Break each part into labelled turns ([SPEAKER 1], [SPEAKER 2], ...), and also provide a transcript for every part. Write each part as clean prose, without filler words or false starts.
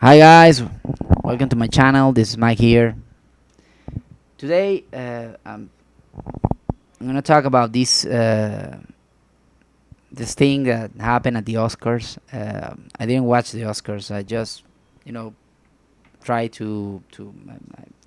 [SPEAKER 1] Hi guys, welcome to my channel. This is Mike here. Today, I'm gonna talk about this thing that happened at the Oscars. I didn't watch the Oscars. I just, you know, try to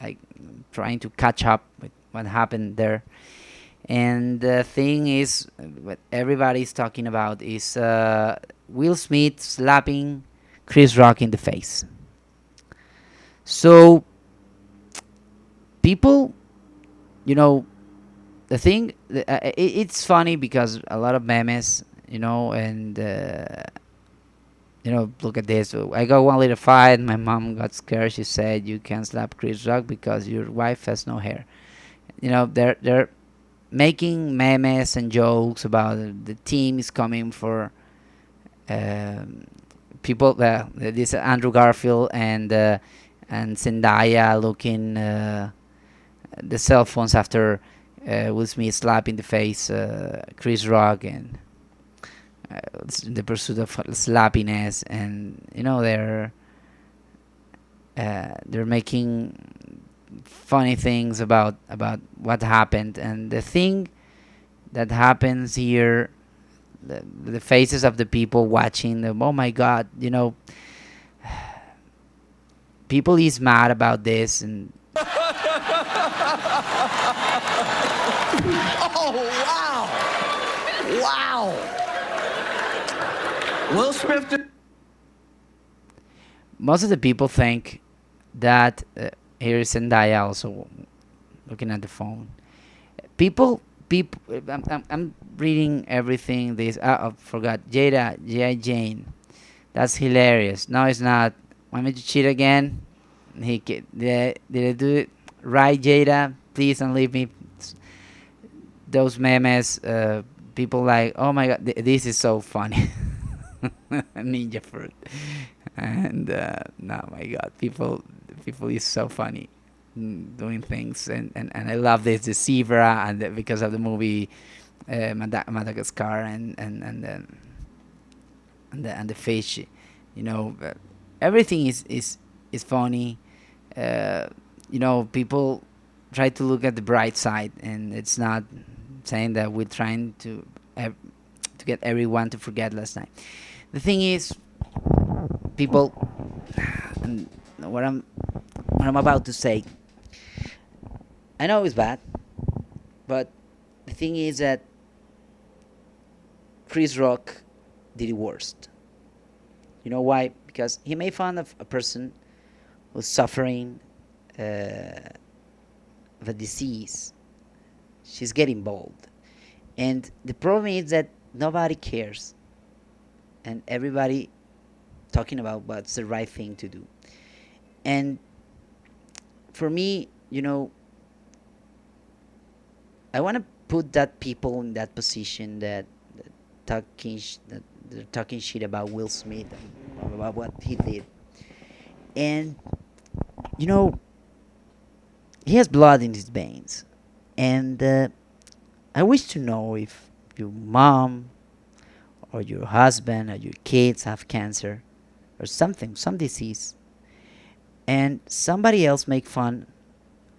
[SPEAKER 1] I trying to catch up with what happened there. And the thing is, what everybody's talking about is Will Smith slapping Chris Rock in the face. So people, you know, it's funny because a lot of memes, and look at this. I got one little fight. My mom got scared. She said, "You can't slap Chris Rock because your wife has no hair." They're making memes and jokes about the team is coming for um, people. This Andrew Garfield and Zendaya looking the cell phones after Will Smith slap in the face Chris Rock, and the pursuit of slappiness, and they're making funny things about what happened, and the thing that happens here, the faces of the people watching them. Oh my God, people is mad about this, and
[SPEAKER 2] Oh, wow! Wow! Will Smith.
[SPEAKER 1] most of the people think that here is Zendaya also looking at the phone. People, I'm reading everything. This I forgot Jada J Jane. That's hilarious. No, it's not. Want me to cheat again? Did I do it right, Jada? Please don't leave me. Those memes. People like, oh my God, this is so funny. Ninja fruit, and no, my God, people is so funny doing things, and I love this the zebra, and because of the movie Madagascar, and the fish, everything is funny. uh, People try to look at the bright side, and it's not saying that we're trying to get everyone to forget last night. The thing is, people, and what I'm about to say, I know it's bad, but the thing is that Chris Rock did it worst. You know why? Because he made fun of a person who's suffering uh, of a disease. She's getting bald, and the problem is that nobody cares, and everybody talking about what's the right thing to do. And for me, I want to put that people in that position that that they're talking shit about Will Smith and about what he did. And you know, he has blood in his veins, and I wish to know if your mom or your husband or your kids have cancer or something, some disease, and somebody else make fun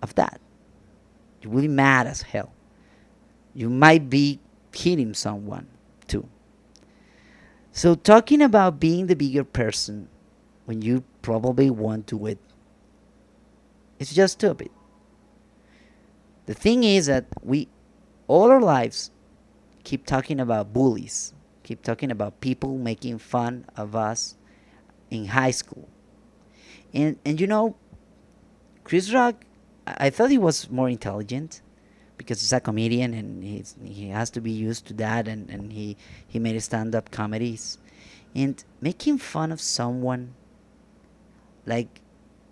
[SPEAKER 1] of that. You're really mad as hell. You might be hitting someone too. So talking about being the bigger person when you probably won't do it, it's just stupid. The thing is that we all our lives keep talking about bullies, keep talking about people making fun of us in high school. And Chris Rock, I thought he was more intelligent because he's a comedian, and he has to be used to that, and he made stand up comedies. And making fun of someone like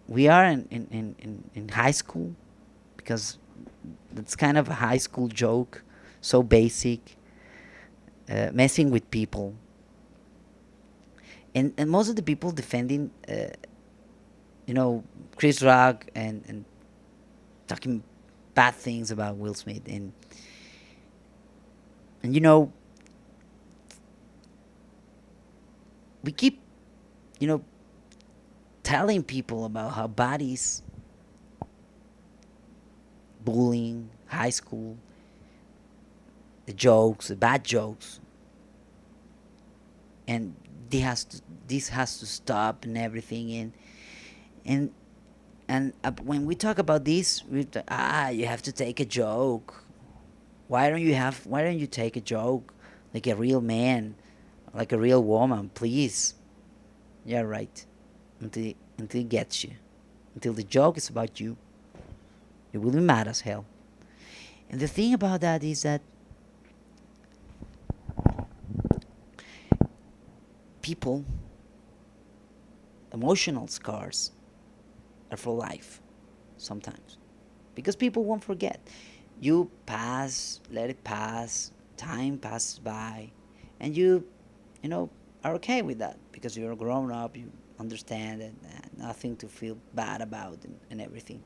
[SPEAKER 1] we are in high school, because that's kind of a high school joke, so basic, messing with people. And most of the people defending, Chris Rock, and talking bad things about Will Smith. And we keep, you know, telling people about how bad is bullying, high school, the jokes, the bad jokes, and this has to stop and everything. And when we talk about this, you have to take a joke. Why don't you take a joke like a real man, like a real woman, please? Yeah, right. Until it gets you, until the joke is about you, you will be mad as hell. And the thing about that is that people, emotional scars are for life sometimes, because people won't forget. You pass, let it pass, time passes by, and you know, are okay with that because you're grown up, you understand it, nothing to feel bad about, and everything.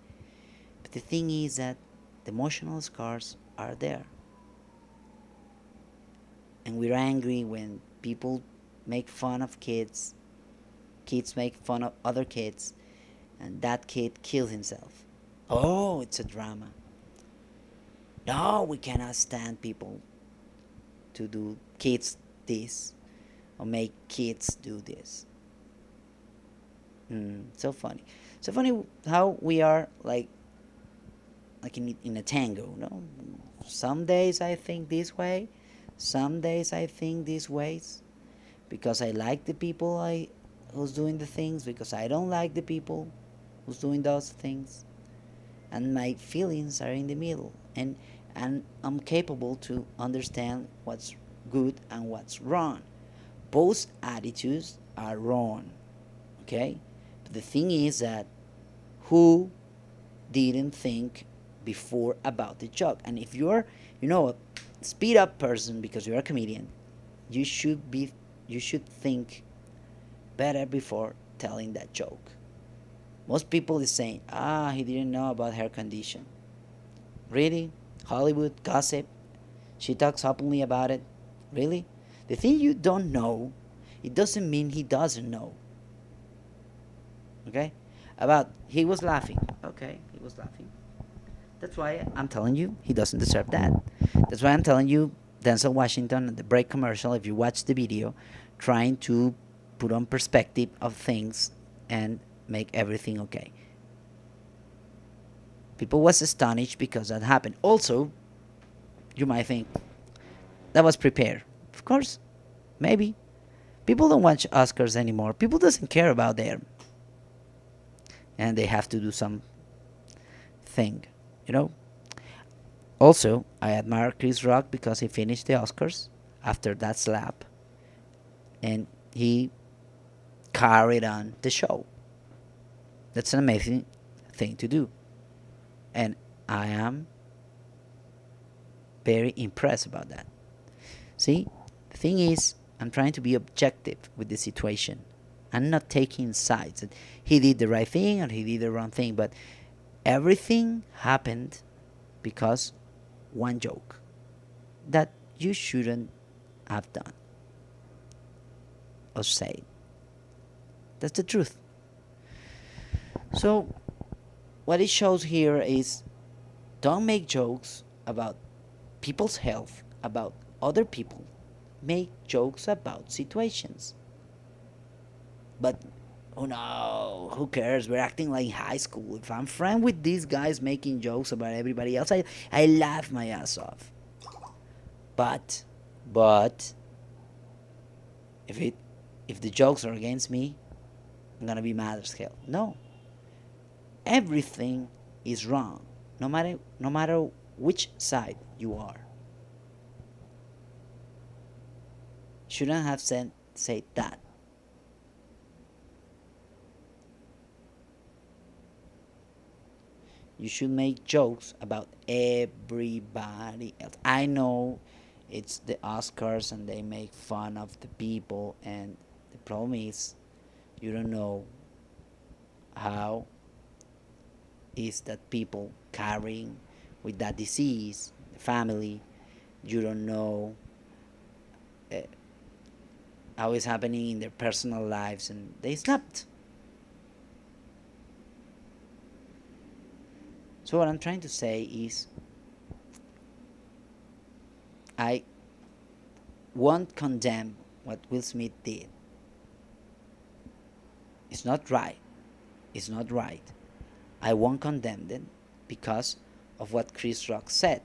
[SPEAKER 1] But the thing is that the emotional scars are there, and we're angry when people make fun of kids, kids make fun of other kids, and that kid kills himself. Oh, it's a drama. No, we cannot stand people to do kids this or make kids do this. So funny. So funny how we are like in a tango, no? Some days I think this way, some days I think these ways because I like the people I who's doing the things, because I don't like the people who's doing those things. And my feelings are in the middle, and I'm capable to understand what's good and what's wrong. Both attitudes are wrong, okay? But the thing is that who didn't think before about the joke? And if you're, a speed up person because you're a comedian, you should be you should think better before telling that joke. Most people is saying, he didn't know about her condition. Really? Hollywood gossip? She talks openly about it? Really? The thing you don't know, it doesn't mean he doesn't know. Okay? About he was laughing. Okay, he was laughing. That's why I'm telling you he doesn't deserve that. That's why I'm telling you Denzel Washington at the break commercial, if you watch the video, trying to put on perspective of things and make everything okay. People was astonished because that happened. Also, you might think that was prepared. Of course, maybe. People don't watch Oscars anymore. People doesn't care about them, and they have to do some thing, you know. Also, I admire Chris Rock because he finished the Oscars after that slap, and he carried on the show. That's an amazing thing to do, and I am very impressed about that. See, the thing is, I'm trying to be objective with the situation. I'm not taking sides that he did the right thing or he did the wrong thing, but everything happened because one joke that you shouldn't have done or said. That's the truth. So, what it shows here is don't make jokes about people's health, about other people. Make jokes about situations. But oh no, who cares? We're acting like high school. If I'm friend with these guys making jokes about everybody else, I laugh my ass off. But but if it if the jokes are against me, I'm gonna be mad as hell. No. Everything is wrong. No matter which side you are. Shouldn't have said that. You should make jokes about everybody else. I know it's the Oscars and they make fun of the people, and the problem is you don't know how is that people carrying with that disease, the family. You don't know how it's happening in their personal lives, and they snapped. So what I'm trying to say is I won't condemn what Will Smith did. It's not right. It's not right. I won't condemn it because of what Chris Rock said.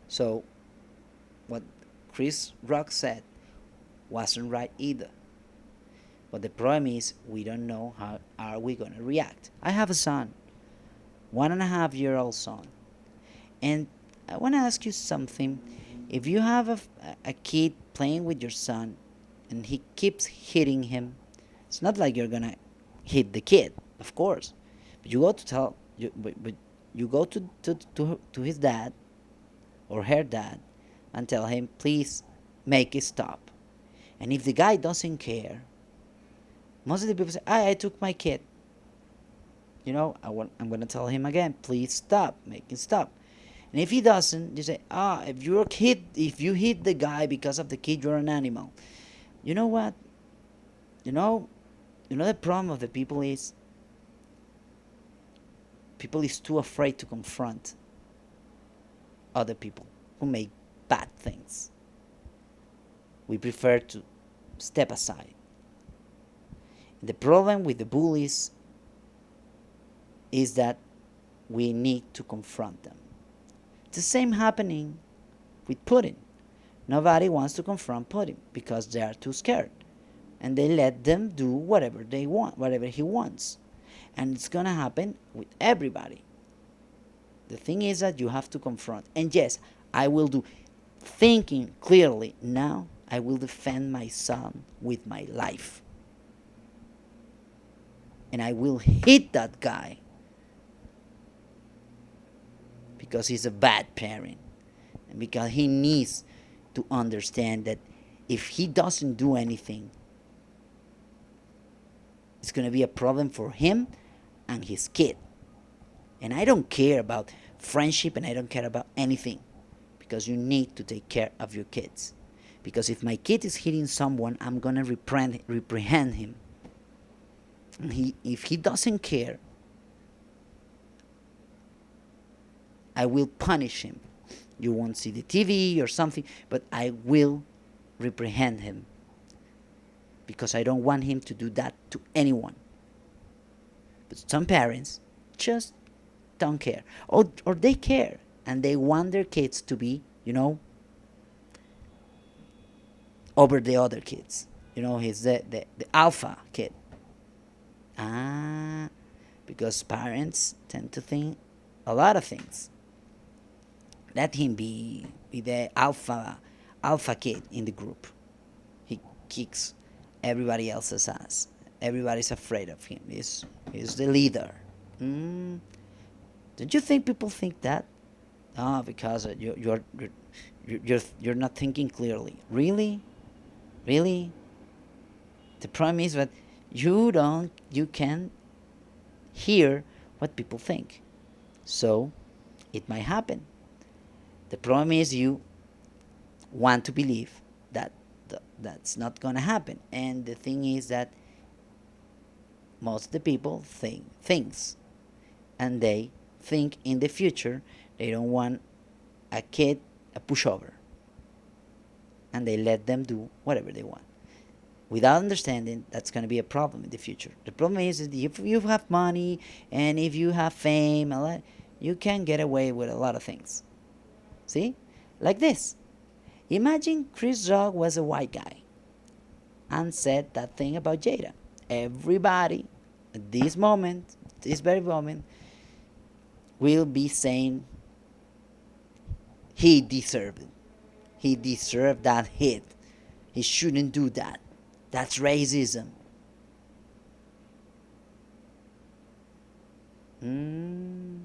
[SPEAKER 1] So what Chris Rock said wasn't right either. But the problem is we don't know how are we gonna react. I have a son, 1.5-year-old son, and I want to ask you something. If you have a kid playing with your son and he keeps hitting him, it's not like you're gonna hit the kid, of course. But you go to tell you, but you go to his dad or her dad and tell him, please make it stop. And if the guy doesn't care, most of the people say, I took my kid. I'm gonna tell him again, please stop, make it stop. And if he doesn't, you say, if you hit the guy because of the kid, you're an animal. You know what? You know, the problem of the people is too afraid to confront other people who make bad things. We prefer to step aside. The problem with the bullies is that we need to confront them. It's the same happening with Putin. Nobody wants to confront Putin because they are too scared. And they let them do whatever they want, whatever he wants. And it's gonna happen with everybody. The thing is that you have to confront. And yes, I will do. Thinking clearly now, I will defend my son with my life. And I will hit that guy because he's a bad parent. And because he needs to understand that if he doesn't do anything, it's going to be a problem for him and his kid. And I don't care about friendship and I don't care about anything because you need to take care of your kids. Because if my kid is hitting someone, I'm going to reprehend him. And if he doesn't care, I will punish him. You won't see the TV or something, but I will reprehend him because I don't want him to do that to anyone. But some parents just don't care, or they care and they want their kids to be, over the other kids. He's the alpha kid. Ah, because parents tend to think a lot of things. Let him be the alpha kid in the group. He kicks everybody else's ass. Everybody's afraid of him. He's the leader. Mm. Don't you think people think that? Oh, because you're not thinking clearly. Really, really. The problem is that you can hear what people think, so it might happen. The problem is you want to believe that that's not gonna happen, and the thing is that most of the people think things, and they think in the future they don't want a kid a pushover, and they let them do whatever they want. Without understanding, that's going to be a problem in the future. The problem is that if you have money and if you have fame, you can get away with a lot of things. See? Like this. Imagine Chris Rock was a white guy and said that thing about Jada. Everybody at this very moment, will be saying he deserved it. He deserved that hit. He shouldn't do that. That's racism. Mm.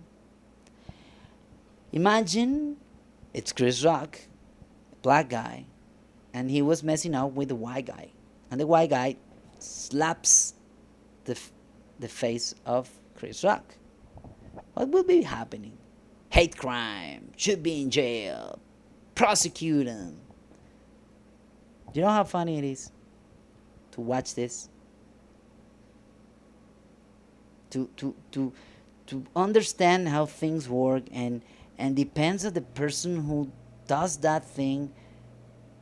[SPEAKER 1] Imagine it's Chris Rock, black guy, and he was messing up with the white guy, and the white guy slaps the face of Chris Rock. What will be happening? Hate crime, should be in jail, prosecute him. Do you know how funny it is to watch this? To to understand how things work, and depends on the person who does that thing.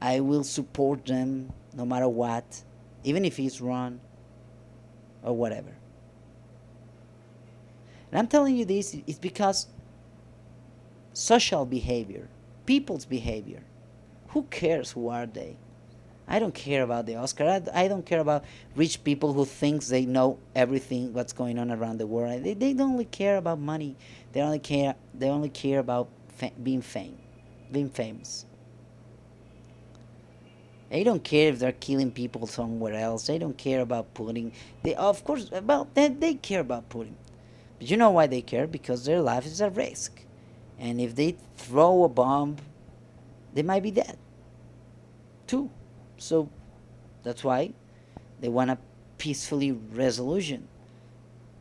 [SPEAKER 1] I will support them no matter what, even if it's wrong or whatever. And I'm telling you this is because social behavior, people's behavior, who cares who are they? I don't care about the Oscar. I don't care about rich people who thinks they know everything what's going on around the world. They don't only care about money. They only care about being famous. They don't care if they're killing people somewhere else. They don't care about putting. They of course well they care about putting. But you know why they care? Because their life is at risk, and if they throw a bomb, they might be dead too. So that's why they want a peacefully resolution.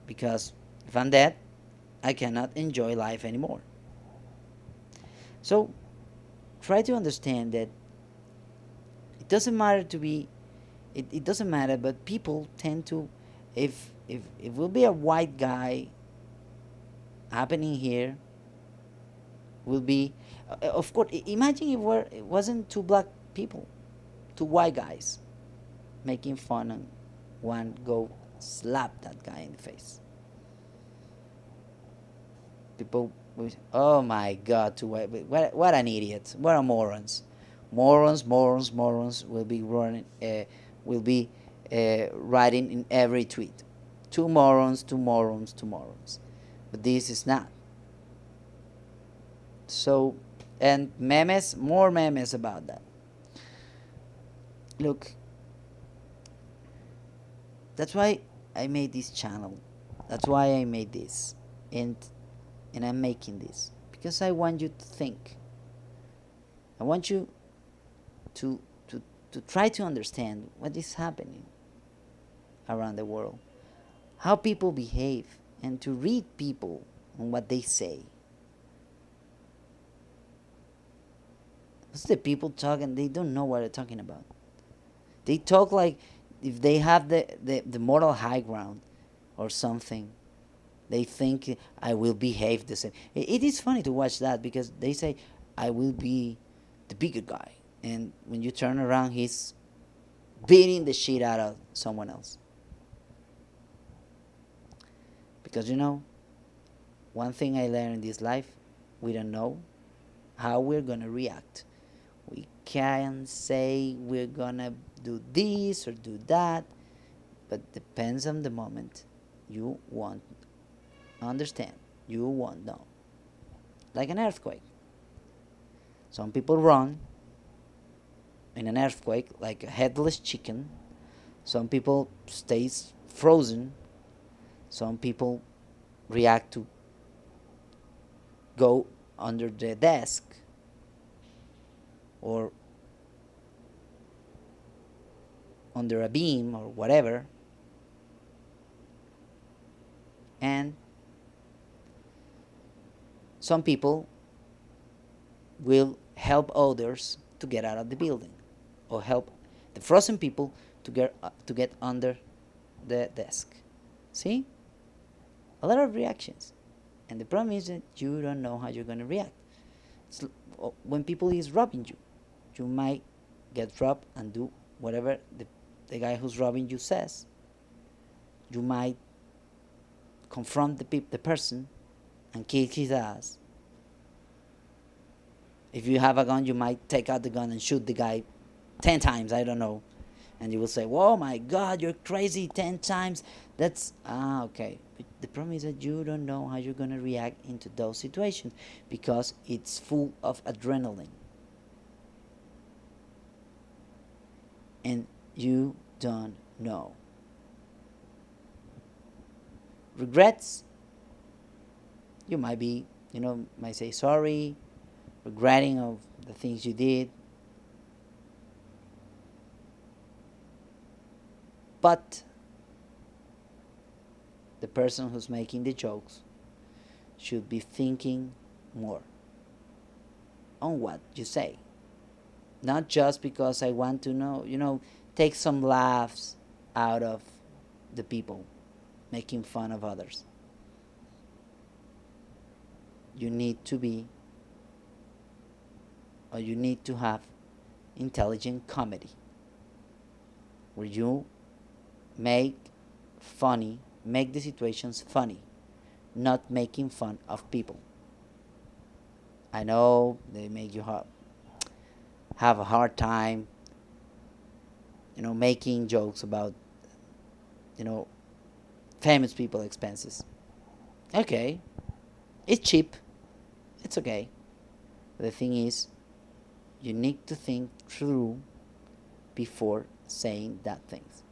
[SPEAKER 1] Because if I'm dead, I cannot enjoy life anymore. So try to understand that it doesn't matter to be it doesn't matter, but people tend to, if it will be a white guy happening here, will be of course imagine if it wasn't two black people, two white guys making fun, and one go slap that guy in the face. People will say, oh my god, two white, what an idiot, what a morons. Morons will be running, will be writing in every tweet. Two morons, two morons, two morons. But this is not. So, and memes, more memes about that. Look, that's why I made this channel. That's why I made this, and I'm making this because I want you to think. I want you to to to try to understand what is happening around the world, how people behave, and to read people on what they say. Most of the people talking, they don't know what they're talking about. They talk like if they have the moral high ground or something. They think I will behave the same. It is funny to watch that because they say I will be the bigger guy, and when you turn around, he's beating the shit out of someone else. Because one thing I learned in this life, we don't know how we're gonna react. We can say we're gonna do this or do that, but depends on the moment. You won't understand. You won't know. Like an earthquake. Some people run in an earthquake like a headless chicken. Some people stays frozen. Some people react to go under the desk or under a beam or whatever, and some people will help others to get out of the building or help the frozen people to get under the desk. See, a lot of reactions, and the problem is that you don't know how you're going to react. When people is robbing you, you might get robbed and do whatever the guy who's robbing you says. You might confront the person and kick his ass. If you have a gun, you might take out the gun and shoot the guy 10 times, I don't know. And you will say, "Whoa, my God, you're crazy 10 times." That's, okay. But the problem is that you don't know how you're going to react into those situations because it's full of adrenaline. And you don't know. Regrets, you might be, might say sorry, regretting of the things you did. But the person who's making the jokes should be thinking more on what you say. Not just because I want to take some laughs out of the people making fun of others. you need to be, or you need to have intelligent comedy, where you make make the situations funny, not making fun of people. I know they make you have a hard time, making jokes about, you know, famous people expenses. Okay, it's cheap. It's okay. The thing is, you need to think through before saying that things.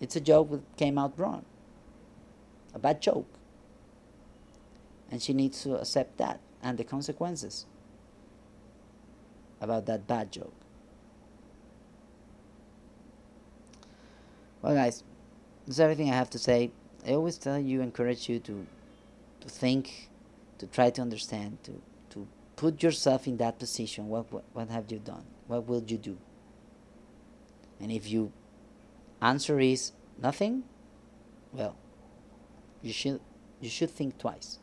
[SPEAKER 1] It's a joke that came out wrong, a bad joke, and she needs to accept that and the consequences about that bad joke. Well, guys, that's everything I have to say. I always tell you, encourage you to think, to try to understand, to put yourself in that position. What have you done? What will you do? And if you answer is nothing, well, you should you should think twice,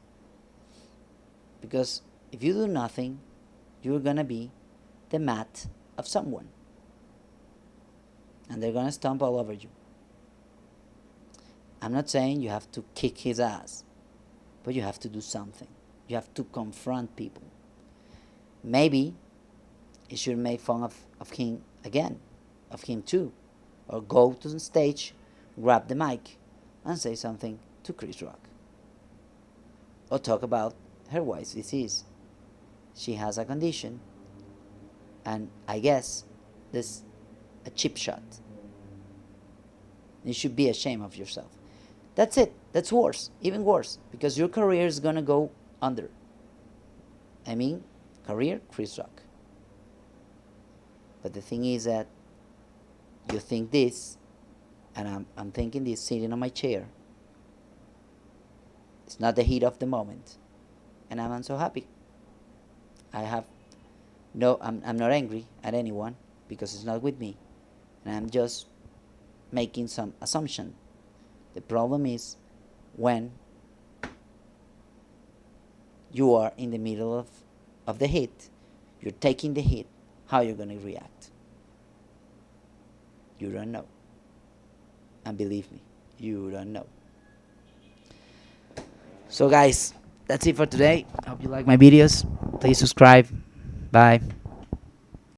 [SPEAKER 1] because if you do nothing, you're gonna be the mat of someone, and they're gonna stomp all over you. I'm not saying you have to kick his ass, but you have to do something. You have to confront people. Maybe you should make fun of him again, of him too, or go to the stage, grab the mic, and say something to Chris Rock, or talk about her wife's disease. She has a condition, and I guess this a cheap shot. You should be ashamed of yourself. That's it. That's worse, even worse, because your career is gonna go under. I mean, career Chris Rock. But the thing is that you think this, and I'm thinking this sitting on my chair. It's not the heat of the moment, and I'm so happy. I have no, I'm not angry at anyone because it's not with me, and I'm just making some assumption. The problem is when you are in the middle of the heat, you're taking the heat, how you're going to react. You don't know. And believe me, you don't know. So, guys, that's it for today. I hope you like my videos. Please subscribe. Bye.